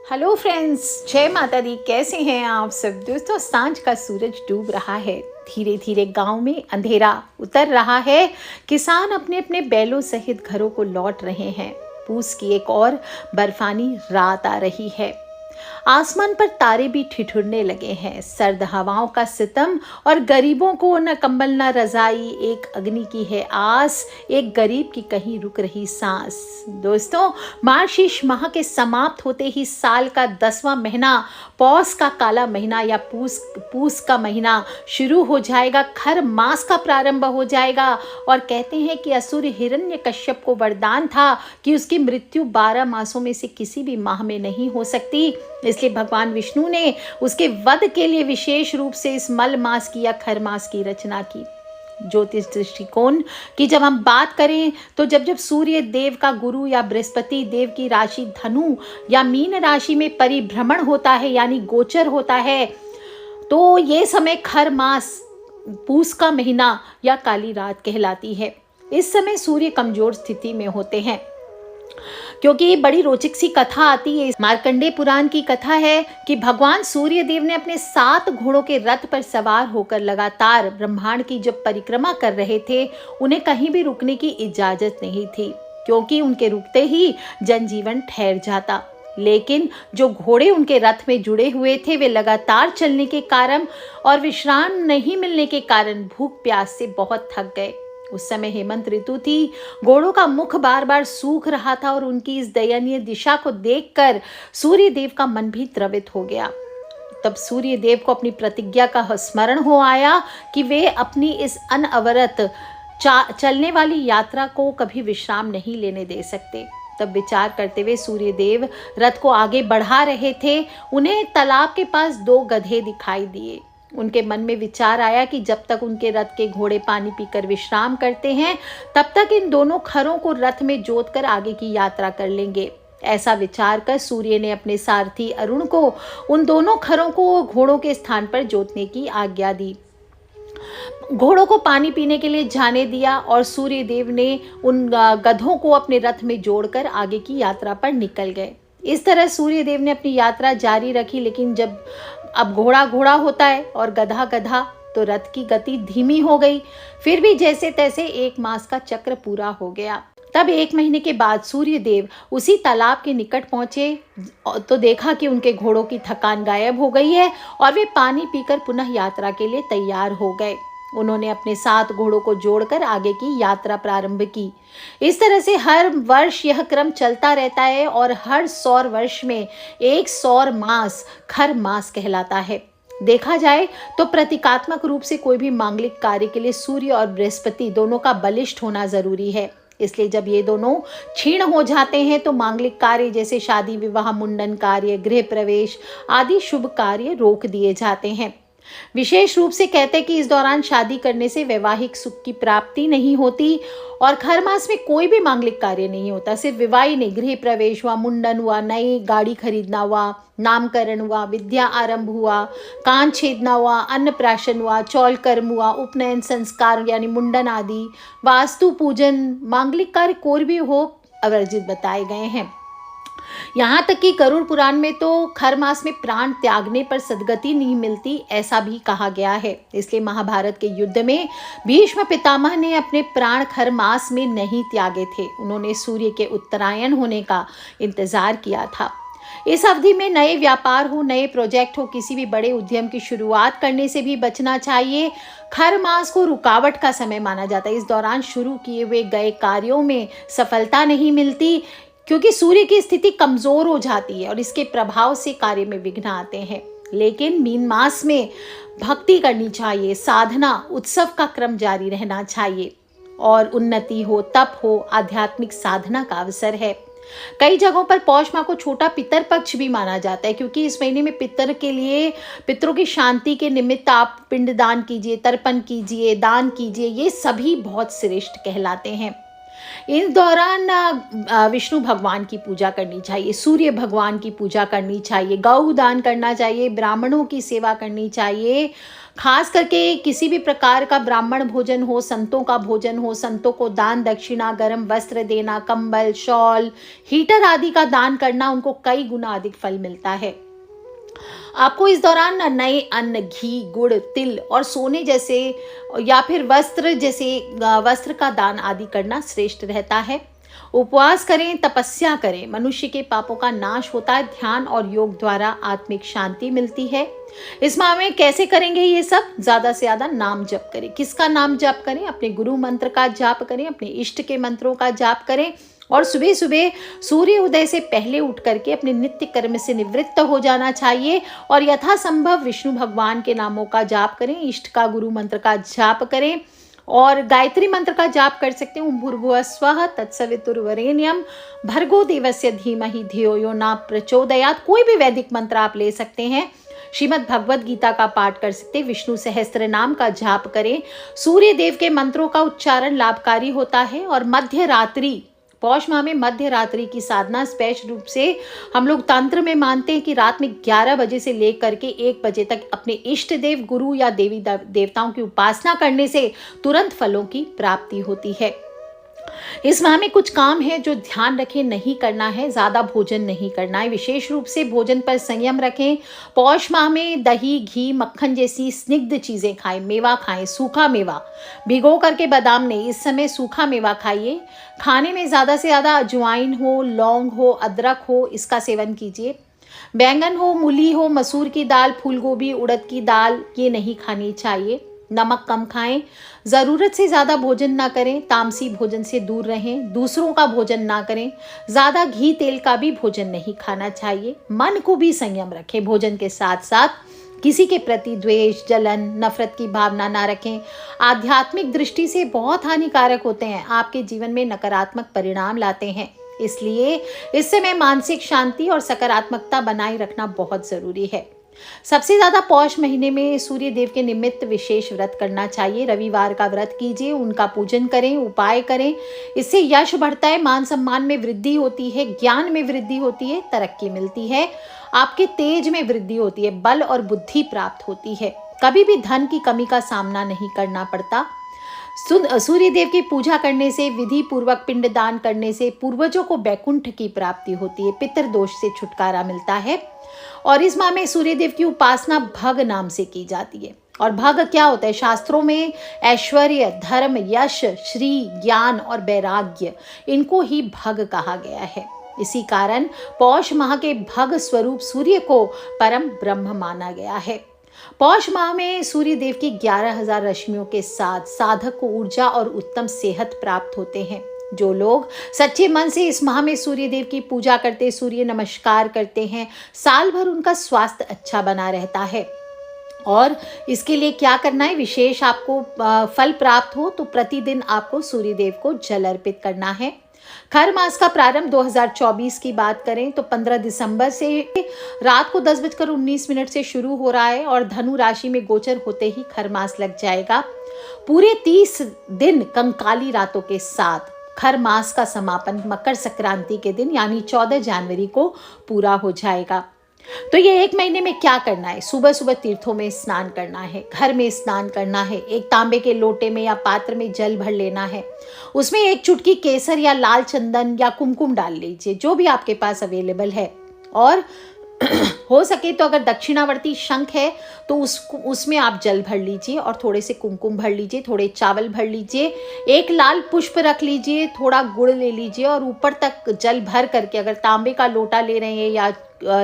Hello friends, जय माता दी। कैसे हैं आप सब दोस्तों? सांझ का सूरज डूब रहा है, धीरे धीरे गांव में अंधेरा उतर रहा है। किसान अपने अपने बैलों सहित घरों को लौट रहे हैं। पूस की एक और बर्फानी रात आ रही है। आसमान पर तारे भी ठिठुरने लगे हैं। सर्द हवाओं का सितम और गरीबों को न कंबल न रजाई, एक अग्नि की है आस, एक गरीब की कहीं रुक रही सांस। दोस्तों, मार्गशीर्ष माह के समाप्त होते ही साल का 10वां महीना, पौष का काला महीना या पूस का महीना शुरू हो जाएगा। खर मास का प्रारंभ हो जाएगा। और कहते हैं कि असुर हिरण्यकश्यप को वरदान था कि उसकी मृत्यु 12 मासों में से किसी भी माह में नहीं हो सकती। इसलिए भगवान विष्णु ने उसके वध के लिए विशेष रूप से इस मल मास की या खर मास की रचना की। ज्योतिष दृष्टिकोण की जब हम बात करें तो जब सूर्य देव का गुरु या बृहस्पति देव की राशि धनु या मीन राशि में परिभ्रमण होता है यानी गोचर होता है, तो ये समय खर मास, पूस का महीना या काली रात कहलाती है। इस समय सूर्य कमजोर स्थिति में होते हैं। क्योंकि बड़ी रोचक सी कथा आती है। मार्कंडेय पुराण की कथा है कि भगवान सूर्य देव ने अपने 7 घोड़ों के रथ पर सवार होकर लगातार ब्रह्मांड की जब परिक्रमा कर रहे थे, उन्हें कहीं भी रुकने की इजाजत नहीं थी, क्योंकि उनके रुकते ही जनजीवन ठहर जाता। लेकिन जो घोड़े उनके रथ में जुड़े हुए थे, वे लगातार चलने के कारण और विश्राम नहीं मिलने के कारण भूख प्यास से बहुत थक गए। उस समय हेमंत ऋतु थी। घोड़ों का मुख बार बार सूख रहा था और उनकी इस दयनीय दिशा को देखकर सूर्य देव का मन भी द्रवित हो गया। तब सूर्य देव को अपनी प्रतिज्ञा का स्मरण हो आया कि वे अपनी इस अनवरत चलने वाली यात्रा को कभी विश्राम नहीं लेने दे सकते। तब विचार करते हुए सूर्य देव रथ को आगे बढ़ा रहे थे। उन्हें तालाब के पास 2 गधे दिखाई दिए। उनके मन में विचार आया कि जब तक उनके रथ के घोड़े पानी पीकर विश्राम करते हैं, तब तक इन दोनों खरों को रथ में जोतकर आगे की यात्रा कर लेंगे। ऐसा विचार कर सूर्य ने अपने सारथी अरुण को उन दोनों खरों को घोड़ों के स्थान पर जोतने की आज्ञा दी। घोड़ों को पानी पीने के लिए जाने दिया और सूर्य देव ने उन गधों को अपने रथ में जोड़कर आगे की यात्रा पर निकल गए। इस तरह सूर्य देव ने अपनी यात्रा जारी रखी। लेकिन जब अब घोड़ा घोड़ा होता है और गधा गधा, तो रथ की गति धीमी हो गई। फिर भी जैसे तैसे 1 मास का चक्र पूरा हो गया। तब 1 महीने के बाद सूर्य देव उसी तालाब के निकट पहुंचे तो देखा कि उनके घोड़ों की थकान गायब हो गई है और वे पानी पीकर पुनः यात्रा के लिए तैयार हो गए। उन्होंने अपने 7 घोड़ों को जोड़कर आगे की यात्रा प्रारंभ की। इस तरह से हर वर्ष यह क्रम चलता रहता है और हर सौर वर्ष में एक सौर मास खर मास कहलाता है। देखा जाए तो प्रतीकात्मक रूप से कोई भी मांगलिक कार्य के लिए सूर्य और बृहस्पति दोनों का बलिष्ठ होना जरूरी है। इसलिए जब ये दोनों क्षीण हो जाते हैं तो मांगलिक कार्य जैसे शादी विवाह, मुंडन कार्य, गृह प्रवेश आदि शुभ कार्य रोक दिए जाते हैं। विशेष रूप से कहते हैं कि इस दौरान शादी करने से वैवाहिक सुख की प्राप्ति नहीं होती और खर मास में कोई भी मांगलिक कार्य नहीं होता। सिर्फ विवाह ही नहीं, गृह प्रवेश हुआ, मुंडन हुआ, नई गाड़ी खरीदना हुआ, नामकरण हुआ, विद्या आरंभ हुआ, कान छेदना हुआ, अन्नप्राशन हुआ, चौल कर्म हुआ, उपनयन संस्कार यानी मुंडन आदि, वास्तु पूजन, मांगलिक कार्य कोई भी हो अवर्जित बताए गए हैं। यहाँ तक कि गरुड़ पुराण में तो खर मास में प्राण त्यागने पर सद्गति नहीं मिलती, ऐसा भी कहा गया है। इसलिए महाभारत के युद्ध में भीष्म पितामह ने अपने प्राण खर मास में नहीं त्यागे थे। उन्होंने सूर्य के उत्तरायण होने का इंतजार किया था। इस अवधि में नए व्यापार हो, नए प्रोजेक्ट हो, किसी भी बड़े उद्यम की शुरुआत करने से भी बचना चाहिए। खर मास को रुकावट का समय माना जाता है। इस दौरान शुरू किए हुए गए कार्यों में सफलता नहीं मिलती, क्योंकि सूर्य की स्थिति कमजोर हो जाती है और इसके प्रभाव से कार्य में विघ्न आते हैं। लेकिन मीन मास में भक्ति करनी चाहिए, साधना उत्सव का क्रम जारी रहना चाहिए और उन्नति हो, तप हो, आध्यात्मिक साधना का अवसर है। कई जगहों पर पौष माह को छोटा पितर पक्ष भी माना जाता है, क्योंकि इस महीने में पितरों की शांति के निमित्त आप पिंडदान कीजिए, तर्पण कीजिए, दान कीजिए। ये सभी बहुत श्रेष्ठ कहलाते हैं। इस दौरान विष्णु भगवान की पूजा करनी चाहिए, सूर्य भगवान की पूजा करनी चाहिए, गौ दान करना चाहिए, ब्राह्मणों की सेवा करनी चाहिए, खास करके किसी भी प्रकार का ब्राह्मण भोजन हो, संतों का भोजन हो, संतों को दान दक्षिणा, गर्म वस्त्र देना, कंबल, शॉल, हीटर आदि का दान करना, उनको कई गुना अधिक फल मिलता है। आपको इस दौरान नए अन्न, घी, गुड़, तिल और सोने जैसे या फिर वस्त्र का दान आदि करना श्रेष्ठ रहता है। उपवास करें, तपस्या करें, मनुष्य के पापों का नाश होता है। ध्यान और योग द्वारा आत्मिक शांति मिलती है। इस माह में कैसे करेंगे ये सब? ज्यादा से ज्यादा नाम जप करें। किसका नाम जप करें? अपने गुरु मंत्र का जाप करें, अपने इष्ट के मंत्रों का जाप करें और सुबह सुबह सूर्य उदय से पहले उठ करके अपने नित्य कर्म से निवृत्त हो जाना चाहिए और यथासंभव विष्णु भगवान के नामों का जाप करें, इष्ट का गुरु मंत्र का जाप करें और गायत्री मंत्र का जाप कर सकते हैं। ओम भूर्भुवः स्वः तत्सवितुर्वरेण्यम भर्गो देवस्य धीमहि धियो यो न प्रचोदयात्। कोई भी वैदिक मंत्र आप ले सकते हैं। श्रीमद् भगवद गीता का पाठ कर सकते हैं। विष्णु सहस्त्र नाम का जाप करें। सूर्य देव के मंत्रों का उच्चारण लाभकारी होता है और मध्य रात्रि, पौष माह में मध्य रात्रि की साधना स्पष्ट रूप से हम लोग तंत्र में मानते हैं कि रात में 11 बजे से लेकर के 1 बजे तक अपने इष्ट देव, गुरु या देवी देवताओं की उपासना करने से तुरंत फलों की प्राप्ति होती है। इस माह में कुछ काम है जो ध्यान रखें, नहीं करना है। ज्यादा भोजन नहीं करना है, विशेष रूप से भोजन पर संयम रखें। पौष माह में दही, घी, मक्खन जैसी स्निग्ध चीजें खाएं, मेवा खाएं, सूखा मेवा भिगो करके, बादाम नहीं, इस समय सूखा मेवा खाइए। खाने में ज्यादा से ज्यादा अजवाइन हो, लौंग हो, अदरक हो, इसका सेवन कीजिए। बैंगन हो, मूली हो, मसूर की दाल, फूलगोभी, उड़द की दाल, ये नहीं खानी चाहिए। नमक कम खाएं। ज़रूरत से ज़्यादा भोजन ना करें। तामसी भोजन से दूर रहें। दूसरों का भोजन ना करें। ज़्यादा घी तेल का भी भोजन नहीं खाना चाहिए। मन को भी संयम रखें। भोजन के साथ साथ किसी के प्रति द्वेष, जलन, नफरत की भावना ना रखें। आध्यात्मिक दृष्टि से बहुत हानिकारक होते हैं, आपके जीवन में नकारात्मक परिणाम लाते हैं। इसलिए इस समय मानसिक शांति और सकारात्मकता बनाए रखना बहुत ज़रूरी है। सबसे ज्यादा पौष महीने में सूर्य देव के निमित्त विशेष व्रत करना चाहिए। रविवार का व्रत कीजिए, उनका पूजन करें, उपाय करें। इससे यश बढ़ता है, मान सम्मान में वृद्धि होती है, ज्ञान में वृद्धि होती है, तरक्की मिलती है, आपके तेज में वृद्धि होती है, बल और बुद्धि प्राप्त होती है। कभी भी धन की कमी का सामना नहीं करना पड़ता। सूर्य देव की पूजा करने से, विधि पूर्वक पिंड दान करने से पूर्वजों को बैकुंठ की प्राप्ति होती है, पितृदोष से छुटकारा मिलता है। और इस माह में सूर्य देव की उपासना भग नाम से की जाती है। और भग क्या होता है? शास्त्रों में ऐश्वर्य, धर्म, यश, श्री, ज्ञान और वैराग्य, इनको ही भग कहा गया है। इसी कारण पौष माह के भग स्वरूप सूर्य को परम ब्रह्म माना गया है। पौष माह में सूर्य देव की 11,000 रश्मियों के साथ साधक को ऊर्जा और उत्तम सेहत प्राप्त होते हैं। जो लोग सच्चे मन से इस माह में सूर्य देव की पूजा करते, सूर्य नमस्कार करते हैं, साल भर उनका स्वास्थ्य अच्छा बना रहता है। और इसके लिए क्या करना है? विशेष आपको फल प्राप्त हो तो प्रतिदिन आपको सूर्य देव को जल अर्पित करना है। खर मास का प्रारंभ 2024 की बात करें तो 15 दिसंबर से रात को 10:19 से शुरू हो रहा है और धनु राशि में गोचर होते ही खर मास लग जाएगा। पूरे 30 दिन कंकाली रातों के साथ खर मास का समापन मकर संक्रांति के दिन यानी 14 जनवरी को पूरा हो जाएगा। तो ये 1 महीने में क्या करना है? सुबह सुबह तीर्थों में स्नान करना है, घर में स्नान करना है, एक तांबे के लोटे में या पात्र में जल भर लेना है, उसमें 1 चुटकी केसर या लाल चंदन या कुमकुम डाल लीजिए, जो भी आपके पास अवेलेबल है। और हो सके तो अगर दक्षिणावर्ती शंख है तो उसमें आप जल भर लीजिए और थोड़े से कुमकुम भर लीजिए, थोड़े चावल भर लीजिए, 1 लाल पुष्प रख लीजिए, थोड़ा गुड़ ले लीजिए और ऊपर तक जल भर करके, अगर तांबे का लोटा ले रहे हैं या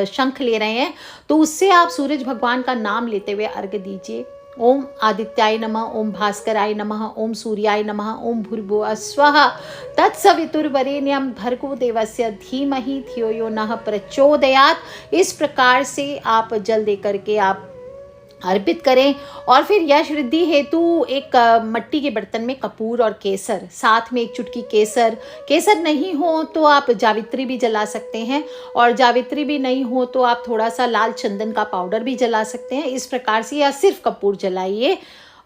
शंख ले रहे हैं तो उससे आप सूरज भगवान का नाम लेते हुए अर्घ्य दीजिए। ओम आदित्याय नमः, ओम भास्कराय नमः, ओम सूर्याय नमः, ओम भूर्भुवः स्वः तत्सवितुर्वरेण्यं भर्गो देवस्य धीमहि धियो यो नः प्रचोदयात्। इस प्रकार से आप जल दे करके आप अर्पित करें। और फिर यश वृद्धि हेतु एक मिट्टी के बर्तन में कपूर और केसर, साथ में 1 चुटकी केसर नहीं हो तो आप जावित्री भी जला सकते हैं, और जावित्री भी नहीं हो तो आप थोड़ा सा लाल चंदन का पाउडर भी जला सकते हैं। इस प्रकार से, या सिर्फ कपूर जलाइए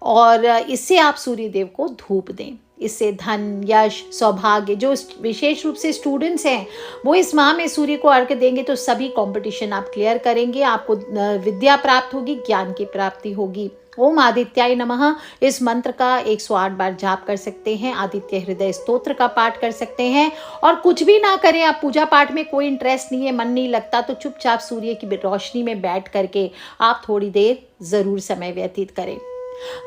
और इससे आप सूर्य देव को धूप दें। इससे धन, यश, सौभाग्य, जो विशेष रूप से स्टूडेंट्स हैं वो इस माह में सूर्य को अर्घ्य देंगे तो सभी कंपटीशन आप क्लियर करेंगे, आपको विद्या प्राप्त होगी, ज्ञान की प्राप्ति होगी। ओम आदित्याय नमः इस मंत्र का 108 बार जाप कर सकते हैं, आदित्य हृदय स्तोत्र का पाठ कर सकते हैं। और कुछ भी ना करें, आप पूजा पाठ में कोई इंटरेस्ट नहीं है, मन नहीं लगता, तो चुपचाप सूर्य की रोशनी में बैठ करके आप थोड़ी देर ज़रूर समय व्यतीत करें।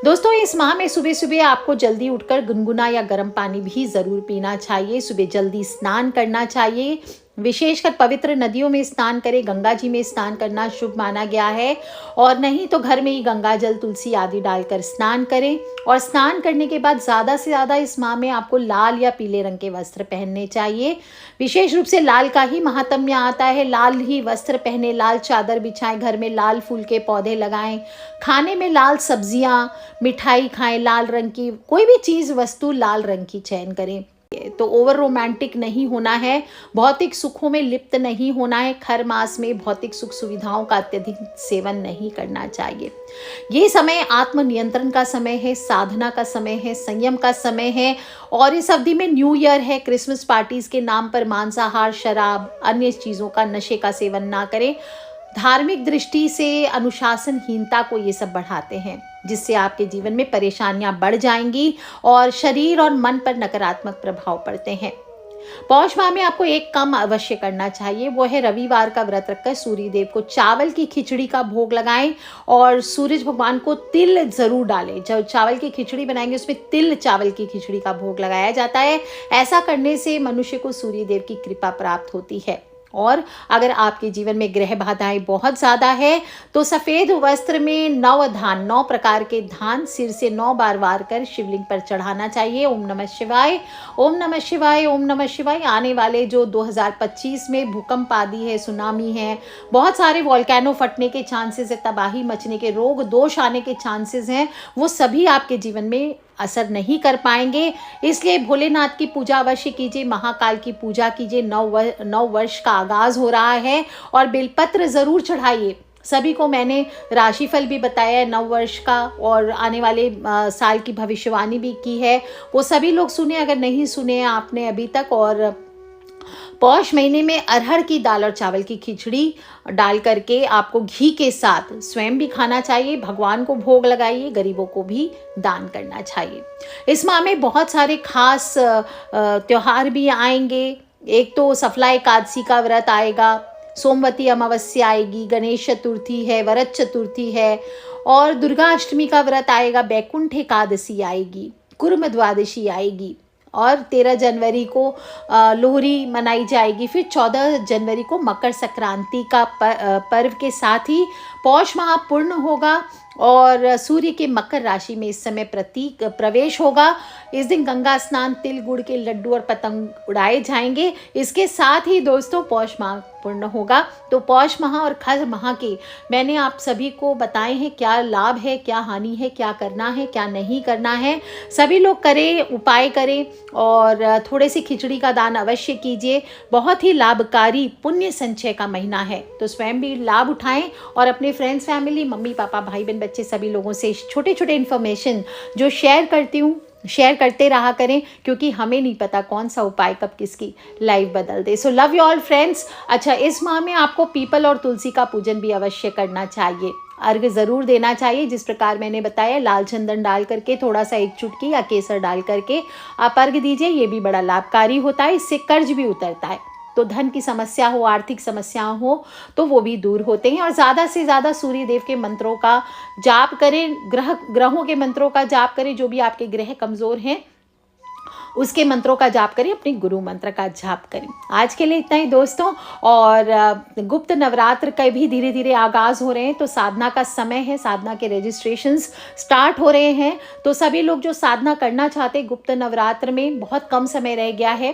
दोस्तों, इस माह में सुबह सुबह आपको जल्दी उठकर गुनगुना या गर्म पानी भी ज़रूर पीना चाहिए। सुबह जल्दी स्नान करना चाहिए, विशेषकर पवित्र नदियों में स्नान करें, गंगा जी में स्नान करना शुभ माना गया है। और नहीं तो घर में ही गंगा जल, तुलसी आदि डालकर स्नान करें। और स्नान करने के बाद ज़्यादा से ज़्यादा इस माह में आपको लाल या पीले रंग के वस्त्र पहनने चाहिए। विशेष रूप से लाल का ही महात्म्य आता है। लाल ही वस्त्र पहने, लाल चादर बिछाएं, घर में लाल फूल के पौधे लगाएं, खाने में लाल सब्जियां, मिठाई खाएं, लाल रंग की कोई भी चीज़, वस्तु लाल रंग की चयन करें। तो ओवर रोमांटिक नहीं होना है, भौतिक सुखों में लिप्त नहीं होना है। खर मास में भौतिक सुख सुविधाओं का अत्यधिक सेवन नहीं करना चाहिए। ये समय आत्म नियंत्रण का समय है, साधना का समय है, संयम का समय है। और इस अवधि में न्यू ईयर है, क्रिसमस पार्टीज के नाम पर मांसाहार, शराब, अन्य चीज़ों का, नशे का सेवन ना करें। धार्मिक दृष्टि से अनुशासनहीनता को ये सब बढ़ाते हैं, जिससे आपके जीवन में परेशानियां बढ़ जाएंगी और शरीर और मन पर नकारात्मक प्रभाव पड़ते हैं। पौष माह में आपको एक काम अवश्य करना चाहिए, वो है रविवार का व्रत रखकर सूर्य देव को चावल की खिचड़ी का भोग लगाएं और सूरज भगवान को तिल जरूर डालें। जब चावल की खिचड़ी बनाएंगे उसमें तिल चावल की खिचड़ी का भोग लगाया जाता है। ऐसा करने से मनुष्य को सूर्य देव की कृपा प्राप्त होती है। और अगर आपके जीवन में ग्रह बाधाएं बहुत ज़्यादा है तो सफ़ेद वस्त्र में 9 धान, 9 प्रकार के धान सिर से 9 बार वार कर शिवलिंग पर चढ़ाना चाहिए। ओम नमः शिवाय, ओम नमः शिवाय, ओम नमः शिवाय। आने वाले जो 2025 में भूकंप आदि है, सुनामी है, बहुत सारे वॉल्केनो फटने के चांसेस है, तबाही मचने के, रोग दोष आने के चांसेस हैं, वो सभी आपके जीवन में असर नहीं कर पाएंगे। इसलिए भोलेनाथ की पूजा अवश्य कीजिए, महाकाल की पूजा कीजिए। नव वर्ष का आगाज हो रहा है और बेलपत्र जरूर चढ़ाइए। सभी को मैंने राशिफल भी बताया है नव वर्ष का, और आने वाले साल की भविष्यवाणी भी की है, वो सभी लोग सुने अगर नहीं सुने आपने अभी तक। और पौष महीने में अरहर की दाल और चावल की खिचड़ी डाल करके आपको घी के साथ स्वयं भी खाना चाहिए, भगवान को भोग लगाइए, गरीबों को भी दान करना चाहिए। इस माह में बहुत सारे खास त्योहार भी आएंगे। एक तो सफला एकादशी का व्रत आएगा, सोमवती अमावस्या आएगी, गणेश चतुर्थी है, वरद चतुर्थी है, और दुर्गा अष्टमी का व्रत आएगा, बैकुंठ एकादशी आएगी, कुर्म द्वादशी आएगी, और 13 जनवरी को लोहरी मनाई जाएगी। फिर 14 जनवरी को मकर संक्रांति का पर्व के साथ ही पौष माह पूर्ण होगा और सूर्य के मकर राशि में इस समय प्रवेश होगा। इस दिन गंगा स्नान, तिल गुड़ के लड्डू और पतंग उड़ाए जाएंगे। इसके साथ ही दोस्तों पौष माह पूर्ण होगा। तो पौष माह और खर माह के मैंने आप सभी को बताए हैं क्या लाभ है, क्या हानि है, क्या करना है, क्या नहीं करना है। सभी लोग करें, उपाय करें और थोड़े से खिचड़ी का दान अवश्य कीजिए। बहुत ही लाभकारी पुण्य संचय का महीना है, तो स्वयं भी लाभ उठाएं और अपने फ्रेंड्स, फैमिली, मम्मी पापा, भाई बहन, बच्चे सभी लोगों से छोटे छोटे इन्फॉर्मेशन जो शेयर करती हूँ शेयर करते रहा करें, क्योंकि हमें नहीं पता कौन सा उपाय कब किसकी लाइफ बदल दे। So love you all friends. अच्छा, इस माह में आपको पीपल और तुलसी का पूजन भी अवश्य करना चाहिए, अर्घ्य ज़रूर देना चाहिए। जिस प्रकार मैंने बताया, लाल चंदन डाल करके, थोड़ा सा 1 चुटकी या केसर डाल करके आप अर्घ्य दीजिए। ये भी बड़ा लाभकारी होता है, इससे कर्ज भी उतरता है। तो धन की समस्या हो, आर्थिक समस्या हो तो वो भी दूर होते हैं। और ज़्यादा से ज़्यादा सूर्य देव के मंत्रों का जाप करें, ग्रहों के मंत्रों का जाप करें। जो भी आपके ग्रह कमज़ोर हैं उसके मंत्रों का जाप करें, अपने गुरु मंत्र का जाप करें। आज के लिए इतना ही दोस्तों। और गुप्त नवरात्र का भी धीरे धीरे आगाज़ हो रहे हैं, तो साधना का समय है, साधना के रजिस्ट्रेशंस स्टार्ट हो रहे हैं। तो सभी लोग जो साधना करना चाहते हैं गुप्त नवरात्र में, बहुत कम समय रह गया है,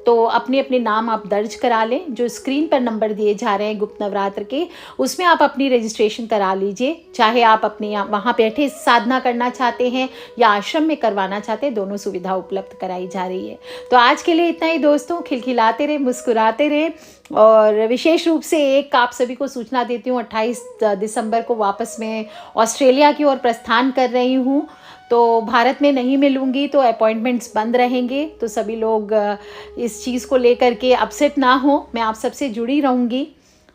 तो अपने अपने नाम आप दर्ज करा लें। जो स्क्रीन पर नंबर दिए जा रहे हैं गुप्त नवरात्र के, उसमें आप अपनी रजिस्ट्रेशन करा लीजिए। चाहे आप अपने वहाँ बैठे साधना करना चाहते हैं या आश्रम में करवाना चाहते हैं, दोनों सुविधा उपलब्ध कराई जा रही है। तो आज के लिए इतना ही दोस्तों। खिलखिलाते रहे, मुस्कुराते रहे। और विशेष रूप से एक आप सभी को सूचना देती हूँ, 28 दिसंबर को वापस मैं ऑस्ट्रेलिया की ओर प्रस्थान कर रही हूँ। तो भारत में नहीं मिलूँगी तो अपॉइंटमेंट्स बंद रहेंगे, तो सभी लोग इस चीज़ को लेकर के अपसेट ना हो। मैं आप सबसे जुड़ी रहूँगी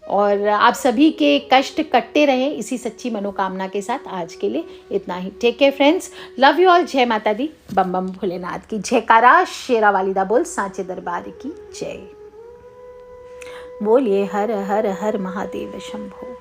और आप सभी के कष्ट कटते रहें इसी सच्ची मनोकामना के साथ। आज के लिए इतना ही। Take care friends, love you all. जय माता दी, बम बम भोलेनाथ की जयकारा, शेरा वालिदा बोल, सांचे दरबार की जय। बोलिए हर हर हर महादेव शंभो।